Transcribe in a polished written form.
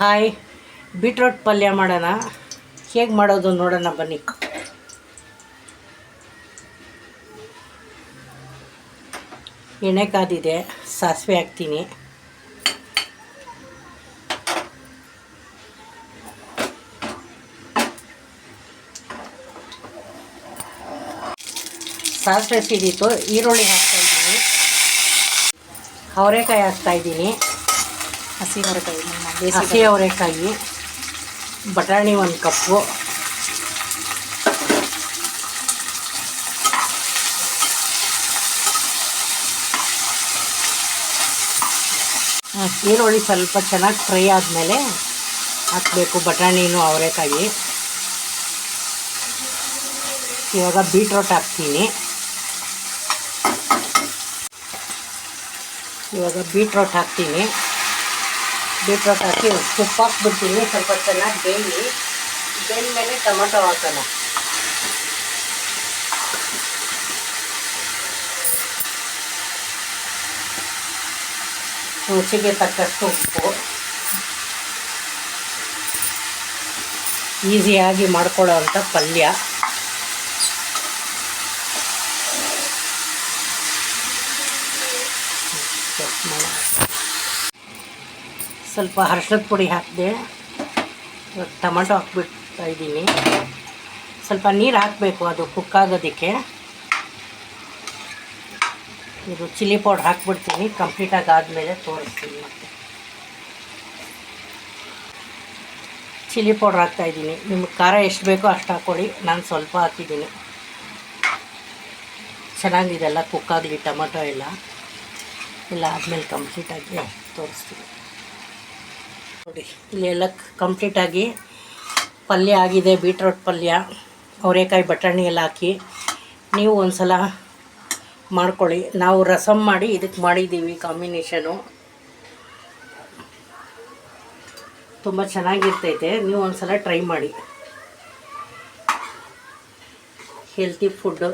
Hi, beetroot ಪಲ್ಯ ಮಾಡೋಣ. ಹೇಗೆ ಮಾಡೋದು ನೋಡೋಣ ಬನ್ನಿ. ಎಣ್ಣೆ ಕಾದಿದೆ, ಸಾಸಿವೆ ಹಾಕ್ತೀನಿ. ಸಾಸಿವೆ ಸಿಡಿತು, ಈರುಳ್ಳಿ ಹಾಕ್ತಾಯಿದ್ದೀನಿ, ಅವರೆಕಾಯಿ ಹಾಕ್ತಾಯಿದ್ದೀನಿ, ಹಸಿ ಅವರೆಕಾಯಿ, ಬಟಾಣಿ 1 ಕಪ್ಪು, ಈರುಳ್ಳಿ ಸ್ವಲ್ಪ ಚೆನ್ನಾಗಿ ಫ್ರೈ ಆದಮೇಲೆ ಹಾಕಬೇಕು ಬಟಾಣಿನೂ ಅವರೆಕಾಯಿ. ಇವಾಗ ಬೀಟ್ರೋಟ್ ಹಾಕ್ತೀನಿ. ಬೀಟ್ರೋಟ್ ಹಾಕಿ ಉಪ್ಪು ಹಾಕ್ಬಿಡ್ತೀನಿ. ಸ್ವಲ್ಪ ಚೆನ್ನಾಗಿ ಬೇಯಿದ್ಮೇಲೆ ಟೊಮೊಟೊ ಹಾಕೋಣ. ರುಚಿಗೆ ತಕ್ಕಷ್ಟು ಉಪ್ಪು. ಈಸಿಯಾಗಿ ಮಾಡ್ಕೊಳ್ಳೋ ಅಂಥ ಪಲ್ಯ. ಸ್ವಲ್ಪ ಅರಿಶಿಣದ ಪುಡಿ ಹಾಕಿದೆ. ಟೊಮೆಟೊ ಹಾಕ್ಬಿಡ್ತಾ ಇದ್ದೀನಿ. ಸ್ವಲ್ಪ ನೀರು ಹಾಕಬೇಕು ಅದು ಕುಕ್ ಆಗೋದಕ್ಕೆ. ಇದು ಚಿಲ್ಲಿ ಪೌಡ್ರ್ ಹಾಕ್ಬಿಡ್ತೀನಿ. ಕಂಪ್ಲೀಟಾಗಿ ಆದಮೇಲೆ ತೋರಿಸ್ತೀನಿ. ಮತ್ತೆ ಚಿಲ್ಲಿ ಪೌಡ್ರ್ ಹಾಕ್ತಾಯಿದ್ದೀನಿ. ನಿಮ್ಗೆ ಖಾರ ಎಷ್ಟು ಬೇಕೋ ಅಷ್ಟು ಹಾಕ್ಕೊಳ್ಳಿ. ನಾನು ಸ್ವಲ್ಪ ಹಾಕಿದ್ದೀನಿ. ಚೆನ್ನಾಗಿದೆಲ್ಲ ಕುಕ್ಕಾಗಲಿ ಟೊಮೆಟೊ ಎಲ್ಲ ಆದಮೇಲೆ ಕಂಪ್ಲೀಟಾಗಿ ತೋರಿಸ್ತೀನಿ. ನೋಡಿ, ಇಲ್ಲೆಲ್ಲ ಕಂಪ್ಲೀಟಾಗಿ ಪಲ್ಯ ಆಗಿದೆ. ಬೀಟ್ರೋಟ್ ಪಲ್ಯ, ಅವರೆಕಾಯಿ, ಬಟಾಣಿ ಎಲ್ಲ ಹಾಕಿ ನೀವು ಒಂದು ಸಲ ಮಾಡ್ಕೊಳ್ಳಿ. ನಾವು ರಸಮ್ ಮಾಡಿ ಇದಕ್ಕೆ ಮಾಡಿದ್ದೀವಿ. ಕಾಂಬಿನೇಷನು ತುಂಬ ಚೆನ್ನಾಗಿರ್ತೈತೆ. ನೀವು ಒಂದು ಸಲ ಟ್ರೈ ಮಾಡಿ. Healthy food.